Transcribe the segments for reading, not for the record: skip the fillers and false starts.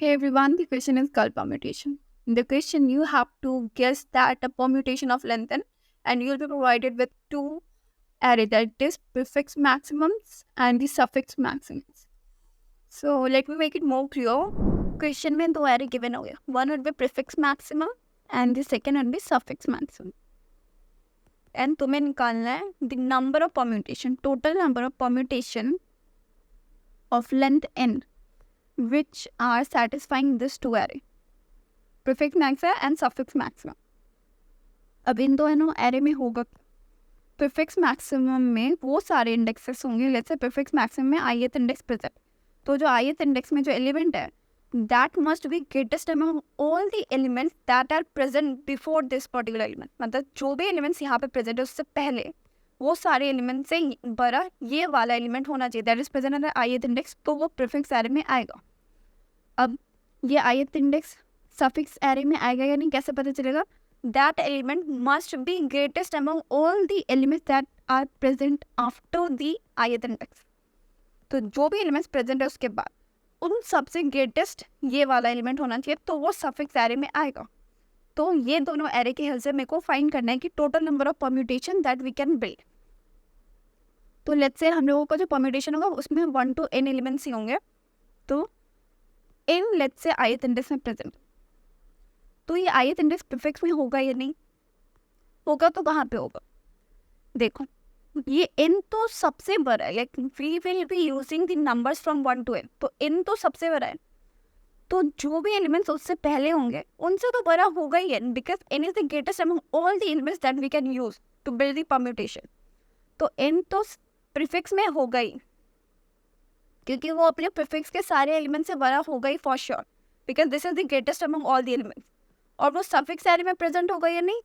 Hey everyone, the question is called permutation. In the question, you have to guess that a permutation of length n, and you'll be provided with two array, that is prefix maximums and the suffix maximums. So let me make it more clear. Question में दो array given हो गया. One would be prefix maximum and the second would be suffix maximum. And तुम्हें निकालना है the number of permutation, total number of permutation of length n which are satisfying this two array, prefix max and suffix maximum. अब इन दोनों array में होगा prefix maximum में वो सारे indexes होंगे. लेट्स से prefix maximum में ith index present, तो जो ith index में जो element है that must be greatest among all the elements that are present before this particular element. मतलब जो भी elements यहाँ पे present है उससे पहले वो सारे एलिमेंट से बड़ा ये वाला एलिमेंट होना चाहिए, that is present at ith index, तो वो प्रीफिक्स एरे में आएगा. अब ये ith इंडेक्स सफिक्स एरे में आएगा या नहीं, कैसे पता चलेगा? That element must be greatest among all the elements that are present after the ith index. तो जो भी एलिमेंट्स प्रेजेंट है उसके बाद उन सबसे ग्रेटेस्ट ये वाला एलिमेंट होना चाहिए, तो वो सफिक्स एरे में आएगा. तो ये दोनों एरे के हेल्प से मेरे को फाइंड करना है कि total number of permutation that we can build. तो लेट्स से हम लोगों का जो परम्यूटेशन होगा उसमें 1 to n एलिमेंट्स ही होंगे. तो in let's say ith index में प्रेजेंट, तो ये ith इंडेक्स प्रीफिक्स में होगा या नहीं होगा? तो कहाँ पे होगा? देखो ये n तो सबसे बड़ा है, like we will be using the numbers from 1 to n, तो n तो सबसे बड़ा है. तो जो भी एलिमेंट्स उससे पहले होंगे उनसे तो बड़ा होगा ही n, because n is the greatest among all the elements that we can use to build the permutation. तो n तो प्रीफिक्स में होगा ही, क्योंकि वो अपने प्रीफिक्स के सारे एलिमेंट से बड़ा होगा ही for sure, because this is the greatest among all the elements. और वो सफिक्स एरे में प्रेजेंट होगा या नहीं?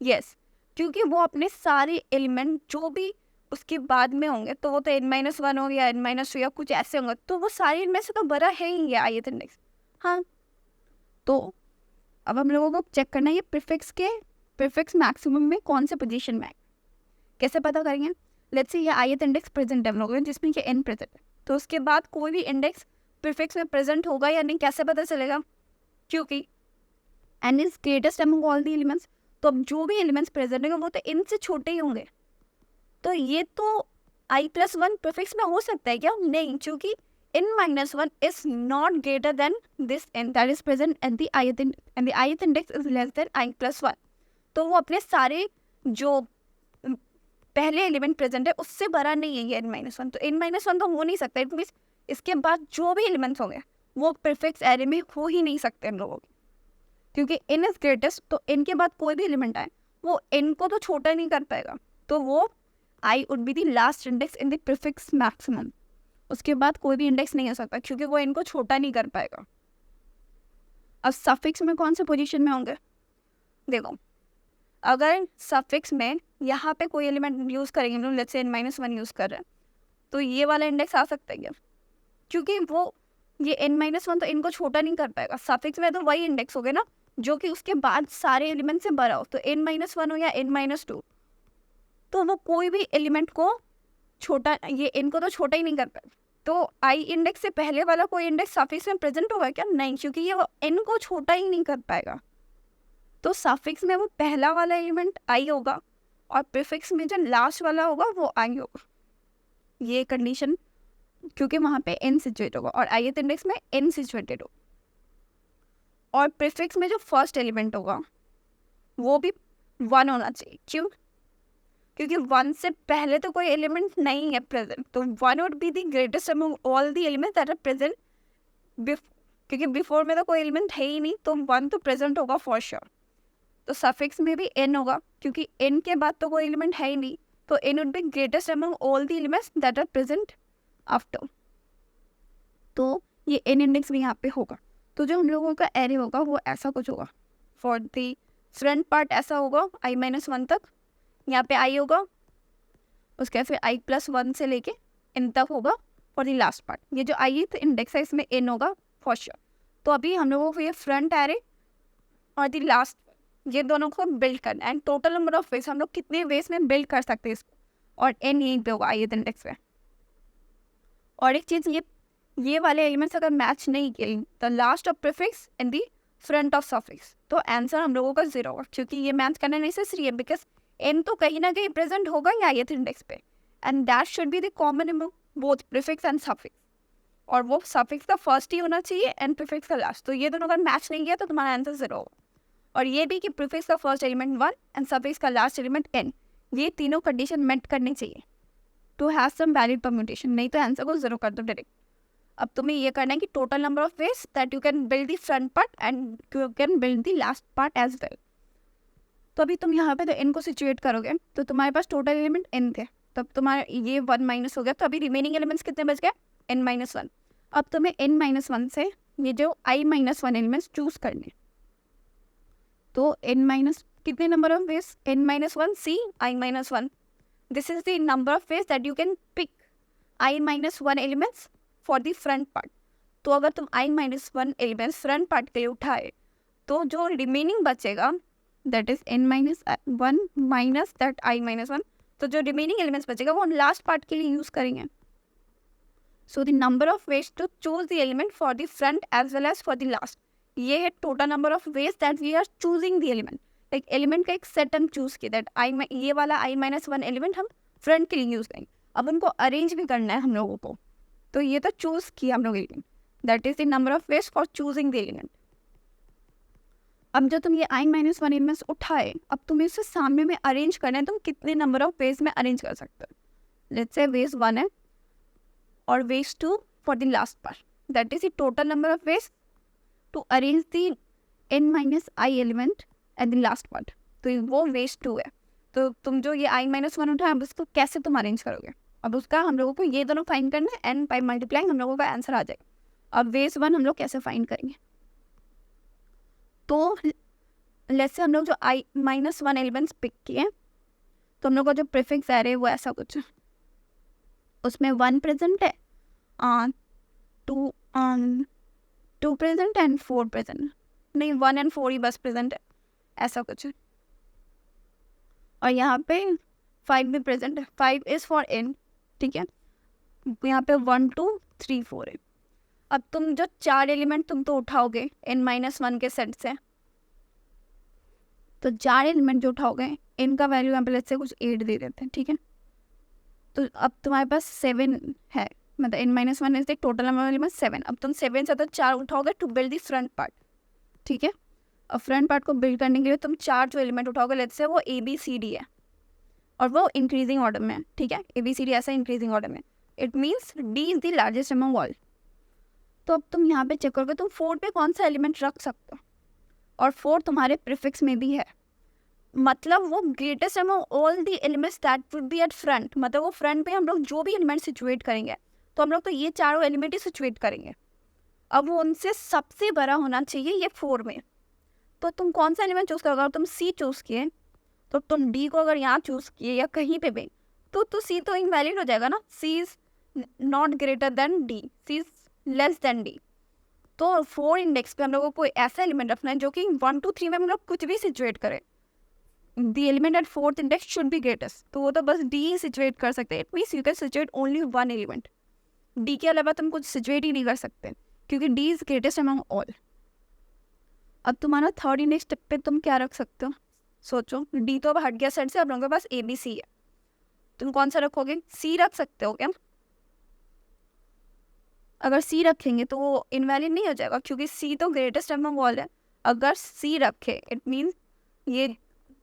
यस, क्योंकि वो अपने सारे एलिमेंट जो भी उसके बाद में होंगे, तो वो तो n-1 हो या n-2 या कुछ ऐसे होंगे, तो वो सारे इनमें से तो बड़ा है ही ये ith इंडेक्स. हाँ, तो अब हम लोगों को चेक करना है ये प्रीफिक्स मैक्सिमम में कौन से पोजीशन में है. कैसे पता करेंगे? लेट्स से ये ith इंडेक्स प्रेजेंट है हम लोगों में, जिसमें कि n प्रेजेंट है, तो उसके बाद कोई भी इंडेक्स प्रीफिक्स में प्रेजेंट होगा या नहीं कैसे पता चलेगा? क्योंकि n is greatest among all the elements, तो अब जो भी एलिमेंट्स प्रेजेंट होंगे वो तो n से छोटे ही होंगे. तो ये तो i+1 प्रीफिक्स में हो सकता है क्या? नहीं, क्योंकि n-1 is not greater than this n that is present at the ith index, and the ith index is less than i+1. तो वो अपने सारे जो पहले एलिमेंट प्रेजेंट है उससे बड़ा नहीं है ये n-1, तो n-1 तो हो नहीं सकता. इट मीन्स इसके बाद जो भी एलिमेंट्स होंगे वो प्रीफिक्स एरे में हो ही नहीं सकते हम लोगों के, क्योंकि n इज ग्रेटेस्ट. तो n के बाद कोई भी एलिमेंट आए वो n को तो छोटा नहीं कर पाएगा, तो वो i would be the last index in the prefix maximum. उसके बाद कोई भी इंडेक्स नहीं हो सकता, क्योंकि वो n को छोटा नहीं कर पाएगा. अब सफिक्स में कौन से पोजीशन में होंगे? देखो, अगर सफिक्स में यहाँ पे कोई एलिमेंट यूज़ करेंगे, मतलब लेट्स से n-1 यूज़ कर रहे हैं, तो ये वाला इंडेक्स आ सकता है क्या? क्योंकि वो ये n-1 तो इनको छोटा नहीं कर पाएगा. सफिक्स में तो वही इंडेक्स हो गए ना जो कि उसके बाद सारे एलिमेंट से बड़ा हो, तो n-1 हो या n-2, तो वो कोई भी एलिमेंट को छोटा, ये n को तो छोटा ही नहीं कर पाएगा. तो i इंडेक्स से पहले वाला कोई इंडेक्स सफिक्स में प्रेजेंट होगा क्या? नहीं, क्योंकि ये n को छोटा ही नहीं कर पाएगा. तो सफिक्स में वो पहला वाला एलिमेंट i होगा और प्रीफिक्स में जो लास्ट वाला होगा वो i होगा. ये कंडीशन, क्योंकि वहाँ पे n सिचुएट होगा और ith इंडेक्स में n सिचुएटेड होगा. और प्रीफिक्स में जो फर्स्ट एलिमेंट होगा वो भी 1 होना चाहिए. क्यों? क्योंकि 1 से पहले तो कोई एलिमेंट नहीं है प्रेजेंट, तो 1 would be the greatest among all the elements that are present, क्योंकि बिफोर में तो कोई एलिमेंट है ही नहीं, तो 1 तो प्रेजेंट होगा फॉर श्योर. तो सफिक्स में भी n होगा, क्योंकि n के बाद तो कोई एलिमेंट है ही नहीं, तो n would be greatest among all the elements that are present after. तो ये n इंडेक्स भी यहाँ पे होगा. तो जो हम लोगों का एरे होगा वो ऐसा कुछ होगा. फॉर द फ्रंट पार्ट ऐसा होगा i-1 तक, यहाँ पे i होगा, उसके फिर i+1 से लेके n तक होगा फॉर द लास्ट पार्ट. ये जो ith इंडेक्स है इसमें n होगा फॉर श्योर. तो अभी हम लोगों को ये फ्रंट एरे और द लास्ट, ये दोनों को बिल्ड करना है. And total number of veg, हम लोग कितने वेज में बिल्ड कर सकते हैं इसको, और n यहीं पे होगा ith इंडेक्स पे. और एक चीज़, ये ये वाले एलिमेंट्स अगर मैच नहीं किए, the last of prefix in the front of suffix, तो आंसर हम लोगों का 0 होगा, क्योंकि ये मैच करना नेसेसरी है, बिकॉज एन तो कहीं ना कहीं प्रेजेंट होगा या ith इंडेक्स पे, and that should be the common among both prefix and suffix, और वो सफिक्स का फर्स्ट ही होना चाहिए एंड प्रीफिक्स का लास्ट। तो ये दोनों अगर मैच नहीं किया तो तुम्हारा आंसर 0 होगा। और ये भी कि प्रीफिक्स का फर्स्ट एलिमेंट 1 एंड सफिक्स का लास्ट एलिमेंट n, ये तीनों कंडीशन मेट करनी चाहिए to have some valid permutation, नहीं तो आंसर को 0 कर दो डायरेक्ट। अब तुम्हें ये करना है कि total number of ways that you can build the front part and you can build the last part as well. तो अभी तुम यहाँ पे तो n को सिचुएट करोगे, तो तुम्हारे पास टोटल एलिमेंट n थे, तब तुम्हारा ये 1 माइनस हो गया, तो अभी रिमेनिंग एलिमेंट्स कितने बच गए, n-1। अब तुम्हें n-1 से ये जो i-1 एलिमेंट्स चूज करने, तो n- कितने number of ways, n-1 c i-1, this is the number of ways that you can pick i-1 elements for the front part. तो अगर तुम i-1 एलिमेंट्स फ्रंट पार्ट के लिए उठाए, तो जो रिमेनिंग बचेगा that is n-1 minus that i-1, तो जो रिमेनिंग एलिमेंट्स बचेगा वो हम लास्ट पार्ट के लिए यूज करेंगे। So the number of ways to choose the element for the front as well as for the last, ये है total number of ways that we are choosing the element. Like element का एक set हम choose किया, that ये वाला i-1 element हम front के लिए यूज करेंगे। अब उनको अरेंज भी करना है हम लोगों को, तो ये तो चूज किया हम लोग element, that is the number of ways for choosing the element. अब जब तुम ये i-1 एलिमेंट्स उठाए, अब तुम्हें इसे सामने में अरेंज करना है, तुम कितने नंबर ऑफ वेज में अरेंज कर सकते हो। लेट्स से वेज 1 है और ways 2 for the last part, that is the total number of ways to arrange the n-i element at the last part, तो वो वेज 2 है। तो तुम जो ये i-1 उठाए, अब उसको कैसे तुम अरेंज करोगे, अब उसका हम लोगों को ये दोनों फाइंड करना है, n बाई मल्टीप्लाइंग हम लोगों का आंसर आ जाएगा। अब वेज 1 हम लोग कैसे फाइंड करेंगे, तो लेट्स से हम लोग जो i-1 एलिमेंट्स पिक किए, तो हम लोग का जो प्रीफिक्स एरे वो ऐसा कुछ है, उसमें 1 प्रेजेंट है, 2 प्रेजेंट एंड 4 प्रेजेंट, नहीं 1 एंड 4 ही बस प्रेजेंट है, ऐसा कुछ है। और यहाँ पे 5 भी प्रेजेंट है, 5 इज फॉर n, ठीक है। यहाँ पे 1 2 3 4 है। अब तुम जो 4 एलिमेंट तुम तो उठाओगे n-1 के सेट से, तो 4 एलिमेंट जो उठाओगे, n का वैल्यू यहाँ पे लेट्स से कुछ 8 दे देते हैं, ठीक है। तो अब तुम्हारे पास 7 है, मतलब n-1 is the total number element 7। अब तुम 7 से तो 4 उठाओगे to build the front part, ठीक है। अब फ्रंट पार्ट को बिल्ड करने के लिए तुम 4 जो एलिमेंट उठाओगे, लेट्स से वो ABCD है, और वो इंक्रीजिंग ऑर्डर में है, ठीक है। ABCD ऐसा इंक्रीजिंग ऑर्डर में, it means D is the largest among all. तो अब तुम यहाँ पे चेक करोगे तुम 4 पे कौन सा एलिमेंट रख सकते हो, और 4 तुम्हारे प्रीफिक्स में भी है, मतलब वो greatest among all the elements that would be at front, मतलब वो फ्रंट पे हम लोग जो भी एलिमेंट सिचुएट करेंगे, तो हम लोग तो ये चारों एलिमेंट ही सिचुएट करेंगे। अब वो उनसे सबसे बड़ा होना चाहिए ये 4 में, तो तुम कौन सा एलिमेंट चूज करोगे। अगर तुम C चूज किए, तो तुम D को अगर यहाँ चूज किए या कहीं पे भी, तो C तो इनवैलिड हो जाएगा ना, C is not greater than D, C is less than D। तो 4 इंडेक्स पे हम लोगों को ऐसा एलिमेंट रखना है जो कि 1 2 3 में हम लोग कुछ भी सिचुएट करें, the element at 4th index should be greatest, तो वो तो बस D ही सिचुएट कर सकते हैं। It means you can situate only 1 element, D के अलावा तुम कुछ सिचुएट ही नहीं कर सकते, क्योंकि D is greatest among all. अब तुम्हारा 3rd इंडेक्स स्टेप पे तुम क्या रख सकते हो, सोचो। D तो अब हट गया सेट से, अब लोगों के पास ABC है, तुम कौन सा रखोगे, C रख सकते हो क्या। अगर C रखेंगे तो वो इनवैलिड नहीं हो जाएगा, क्योंकि C तो ग्रेटेस्ट अमंग ऑल है। अगर C रखे, इट मीन्स ये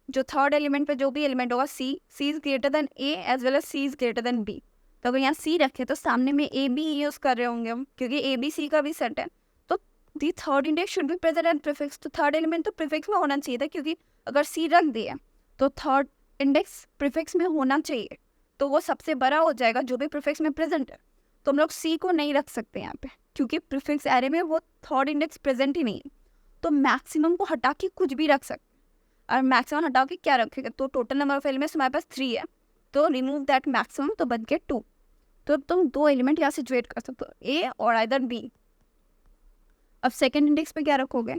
जो 3rd एलिमेंट पे जो भी एलिमेंट होगा C is greater than A as well as C is greater than B। तो अगर यहाँ C रखे तो सामने में AB यूज कर रहे होंगे हम, क्योंकि ABC का भी सेट है, तो दी 3rd index should be present at prefix, तो 3rd एलिमेंट तो प्रीफिक्स में होना चाहिए था, क्योंकि अगर C रख दिया तो 3rd इंडेक्स प्रीफिक्स में होना चाहिए, तो वो सबसे बड़ा हो जाएगा जो भी प्रीफिक्स में प्रेजेंट है। तो हम लोग C को नहीं रख सकते यहाँ पे, क्योंकि प्रीफिक्स एरे में वो 3rd इंडेक्स प्रेजेंट ही नहीं है। तो मैक्सिमम को हटा के कुछ भी रख सकते, और मैक्सिमम हटा के क्या रखेगा, तो टोटल नंबर ऑफ एलिमेंट्स हमारे पास 3 है, तो रिमूव दैट मैक्सिमम, तो बच गया 2। तो तुम 2 एलिमेंट यहाँ सिचुएट कर सकते हो, A और आइदर B। अब सेकेंड इंडेक्स पे क्या रखोगे,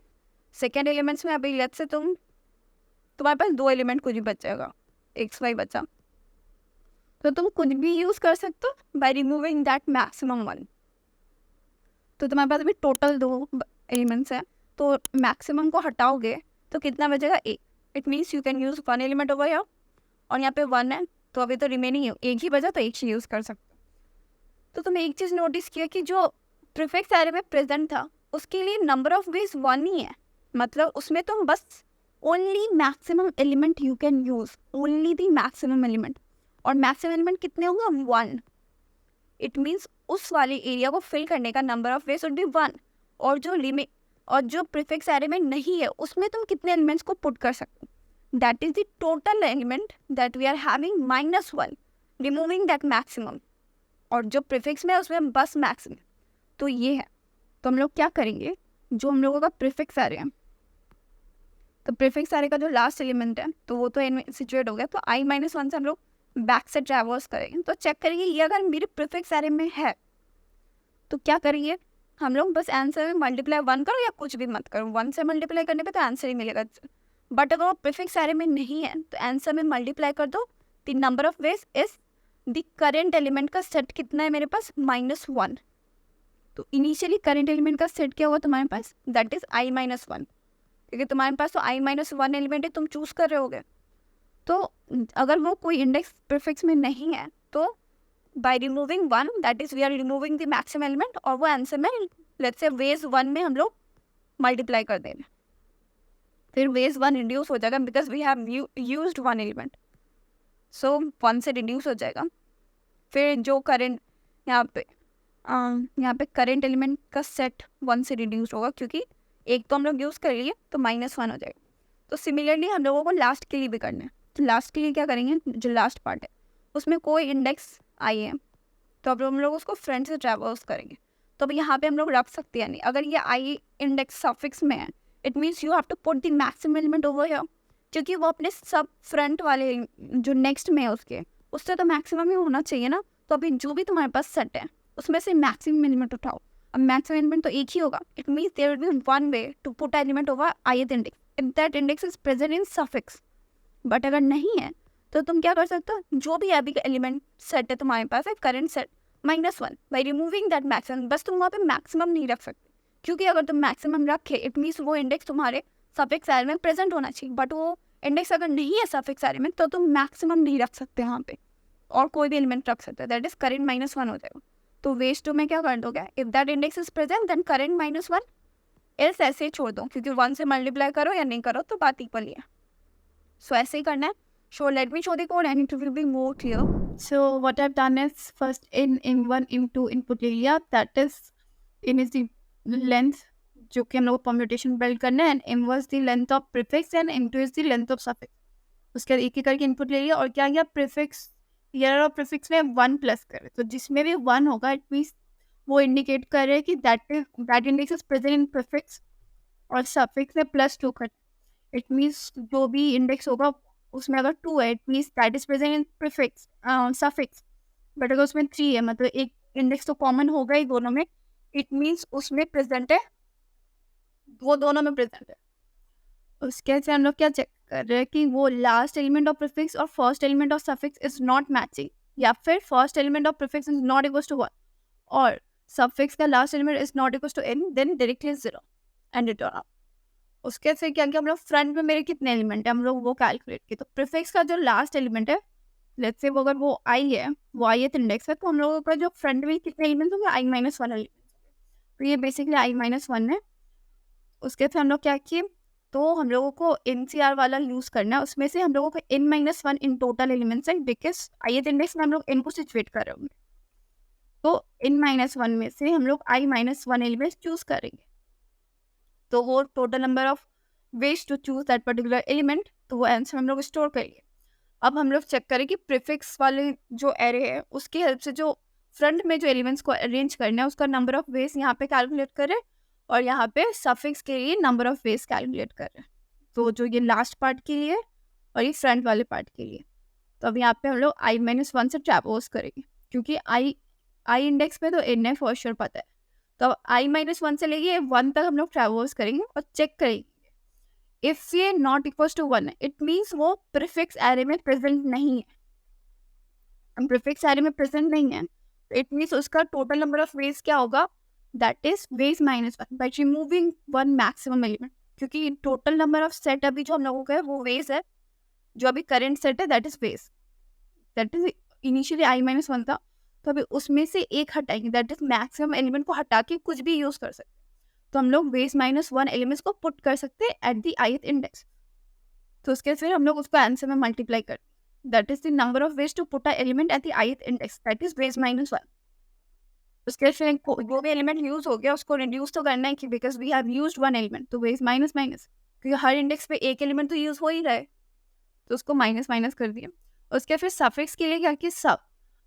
सेकेंड एलिमेंट्स में अभी लेट्स से तुम्हारे पास 2 एलिमेंट कुछ भी बच जाएगा, XY बचा, तो तुम कुछ भी यूज कर सकते हो बाय रिमूविंग दैट मैक्सिमम 1। तो तुम्हारे पास अभी टोटल 2 एलिमेंट्स हैं, तो मैक्सिमम को हटाओगे तो कितना बचेगा? 1। It means you can use 1 element over here, और यहाँ पे 1 है, तो अभी तो रिमेनिंग 1 ही बचा, तो 1 ही यूज़ कर सकते हो। तो तुमने एक चीज़ नोटिस किया कि जो प्रीफिक्स एरे में प्रेजेंट था उसके लिए नंबर ऑफ वेज 1 ही है, मतलब उसमें तुम बस only maximum element you can use, only the maximum element, और मैक्सिमम एलिमेंट कितने होंगे? 1। इट मीन्स उस वाले एरिया को फिल करने का number of veg would be 1, और जो प्रीफिक्स एरे में नहीं है उसमें तुम कितने एलिमेंट्स को पुट कर सकते हो? That is the total element that we are having -1, removing that maximum, और जो प्रीफिक्स में है उसमें बस मैक्सिमम। तो ये है। तो हम लोग क्या करेंगे, जो हम लोगों का प्रीफिक्स एरे है, तो प्रीफिक्स एरे का जो लास्ट एलिमेंट है तो वो तो एन में सिचुएट हो गया, तो i-1 से हम लोग बैक से ट्रैवर्स करेंगे। तो चेक करेंगे ये अगर मेरे प्रीफिक्स एरे में है तो क्या करेंगे हम लोग, बस आंसर में मल्टीप्लाई 1 करो या कुछ भी मत करो, 1 से मल्टीप्लाई करने पे तो आंसर ही मिलेगा। बट अगर वो प्रीफिक्स एरे में नहीं है तो आंसर में मल्टीप्लाई कर दो। The number of veg is the current element का सेट कितना है मेरे पास? -1। तो इनिशियली करेंट एलिमेंट का सेट क्या हुआ तुम्हारे पास? दैट इज i-1, क्योंकि तुम्हारे पास तो i-1 एलिमेंट है, तुम चूज कर रहे होगे। तो अगर वो कोई इंडेक्स प्रीफिक्स में नहीं है तो by removing 1, that is we are removing the maximum element, और वो आंसर में लेट्स से वेज 1 में हम लोग मल्टीप्लाई कर देंगे, फिर वेज 1 रिड्यूस हो जाएगा because we have used 1 element, so 1 से रिड्यूस हो जाएगा। फिर जो करेंट यहाँ पे करेंट एलिमेंट का सेट 1 से रिड्यूस होगा, क्योंकि एक तो हम लोग यूज़ कर लिए तो -1 हो जाएगा। तो सिमिलरली हम लोगों को लास्ट के लिए भी करना है। तो लास्ट के लिए क्या करेंगे, जो लास्ट पार्ट है उसमें कोई इंडेक्स आई है तो अब हम लोग उसको फ्रंट से ट्रैवर्स करेंगे। तो अब यहाँ पे हम लोग रख सकते हैं नहीं, अगर ये आई इंडेक्स सफिक्स में है it means you have to put the maximum element over here, क्योंकि वो अपने सब फ्रंट वाले जो नेक्स्ट में है उससे तो मैक्सिमम ही होना चाहिए ना। तो अभी जो भी तुम्हारे पास सेट है उसमें से मैक्सिमम एलिमेंट उठाओ। अब मैक्सिमम एलिमेंट तो एक ही होगा, it means there will be one way to put element over ith index if that index is present in suffix. But अगर नहीं है तो तुम क्या कर सकते हो, जो भी अभी एलिमेंट सेट है तुम्हारे पास है current set -1 by removing that maximum. बस तुम वहाँ पे मैक्सिमम नहीं रख सकते, क्योंकि अगर तुम मैक्सिमम रखे इट मीन्स वो इंडेक्स तुम्हारे सफिक्स एरे में प्रेजेंट होना चाहिए, बट वो इंडेक्स अगर नहीं है सफिक्स एरे में तो तुम मैक्सिमम नहीं रख सकते वहाँ पे, और कोई भी एलिमेंट रख सकते हो, दैट इज करेंट -1 हो जाएगा। तो वेज 2 में क्या कर दोगे, if that index is present then current -1, else ऐसे ही छोड़ दो, क्योंकि 1 से मल्टीप्लाई करो या नहीं करो तो बात इक्वल ही है। सो ऐसे ही करना है। So let me show the code and it will be more clear. So what I've done is first in M1 M2 input area, that is in is the length जो कि हम लोग permutation build करना है, and M was the length of prefix and M2 is the length of suffix. उसके बाद एक एक करके इनपुट ले लिया और क्या किया, प्रीफिक्स ईयर और प्रीफिक्स में 1 प्लस करे, तो जिसमें भी 1 होगा इट मीन्स वो इंडिकेट कर रहे हैं कि that index is present in prefix, और सफिक्स में +2 कर, इट मीन्स जो भी इंडेक्स होगा उसमें अगर 2 है it means that is present in prefix suffix, but अगर उसमें 3 है मतलब एक इंडेक्स तो कॉमन होगा ही दोनों में, इट मीन्स उसमें प्रेजेंट है, वो दोनों में प्रेजेंट है। उसके बाद हम लोग क्या चेक कर रहे हैं कि वो लास्ट एलिमेंट ऑफ प्रीफिक्स और first element of suffix is not matching, या फिर first element of prefix is not equal to 1 और सफिक्स का last element is not equal to n, then directly 0 and return out. उसके से क्या किया हम लोग, फ्रंट में मेरे कितने एलिमेंट है हम लोग वो कैलकुलेट किए। तो प्रीफिक्स का जो लास्ट एलिमेंट है लेट्स से अगर वो आई है, वो ith इंडेक्स है, तो हम लोगों का जो फ्रंट में कितने एलिमेंट्स होंगे, i-1 एलिमेंट्स। तो ये बेसिकली i-1 है। उसके बाद हम लोग क्या किए, तो हम लोगों को NCR वाला यूज़ करना है, उसमें से हम लोगों को n-1 इन टोटल एलिमेंट्स है, बिकॉज ith इंडेक्स में हम लोग n को सिचुएट कर रहे होंगे, तो n-1 में से हम लोग i-1 एलिमेंट्स चूज़ करेंगे। तो वो total number of ways to choose that particular element, तो वो आंसर हम लोग स्टोर करेंगे। अब हम लोग चेक करें कि प्रीफिक्स वाले जो एरे है उसकी हेल्प से जो फ्रंट में जो एलिमेंट्स को अरेंज करना है उसका नंबर ऑफ वेज यहाँ पे कैलकुलेट करें, और यहाँ पे सफिक्स के लिए नंबर ऑफ वेज कैलकुलेट करें। तो जो ये लास्ट पार्ट के लिए और ये फ्रंट वाले पार्ट के लिए, तो अब यहाँ पे हम लोग i-1 से ट्रैवर्स करेंगे, क्योंकि i इंडेक्स में तो n है फॉर श्योर पता है। तो i-1 से लेके 1 तक हम लोग ट्रैवर्स करेंगे और चेक करेंगे इफ ये नॉट इक्वल टू 1 है इट मीन्स वो प्रीफिक्स एरे में प्रेजेंट नहीं है। प्रीफिक्स एरे में प्रेजेंट नहीं है इट मीन्स उसका टोटल नंबर ऑफ वेज क्या होगा, that is ways minus one by removing one maximum element, क्योंकि टोटल नंबर ऑफ सेट अभी जो हम लोगों का है वो वेज है, जो अभी करेंट सेट है that is ways, that is initially i minus one था, तो अभी उसमें से एक हटाएंगे, दैट इज मैक्सिमम एलिमेंट को हटा के कुछ भी यूज कर सकते हैं, तो हम लोग वेज माइनस वन एलिमेंट्स को पुट कर सकते हैं एट द ith इंडेक्स, तो उसके फिर हम लोग उसको आंसर में मल्टीप्लाई कर, that is the number of ways to put a element at the ith index, that is ways minus one. उसके फिर जो भी एलिमेंट यूज हो गया उसको रिड्यूस तो करना है कि because we have used one element, तो वेज माइनस माइनस, क्योंकि हर इंडेक्स पे एक एलिमेंट तो यूज हो ही रहा है, तो उसको माइनस माइनस कर दिया। उसके फिर सफिक्स के लिए क्या किया, सब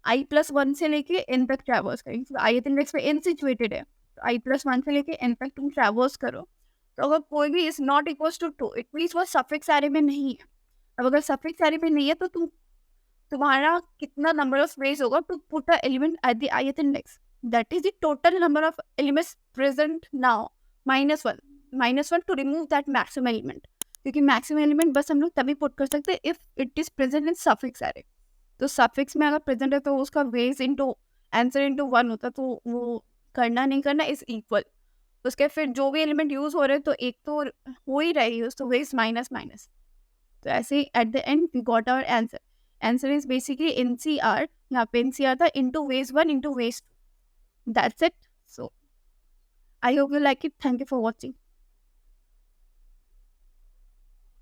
आई प्लस वन से लेके एन तक ट्रैवर्स करेंगे, आई इंडेक्स पे एन सिचुएटेड है, तो आई प्लस वन से लेके एन तक तुम ट्रैवर्स करो, तो अगर कोई भी is not equals to two, it means वो सफिक्स एरे में नहीं है। अब अगर सफिक्स एरे में नहीं है तो तुम्हारा कितना नंबर ऑफ वेज होगा to put a element at the ith index, that is the total number of elements present now minus one, minus one to remove that maximum element, क्योंकि maximum element बस हम लोग तभी put कर सकते हैं if it is present in suffix array, तो suffix में अगर प्रेजेंट है तो उसका ways into answer into one होता, तो वो करना नहीं करना इज इक्वल। उसके फिर जो भी एलिमेंट यूज हो रहे हैं तो एक तो हो ही रही है, तो वेज माइनस माइनस, तो ऐसे ही at the end we got our answer. Answer is basically NCR, यहाँ पे एनसीआर था into ways one into ways two, that's it. So I hope you like it, thank you for watching.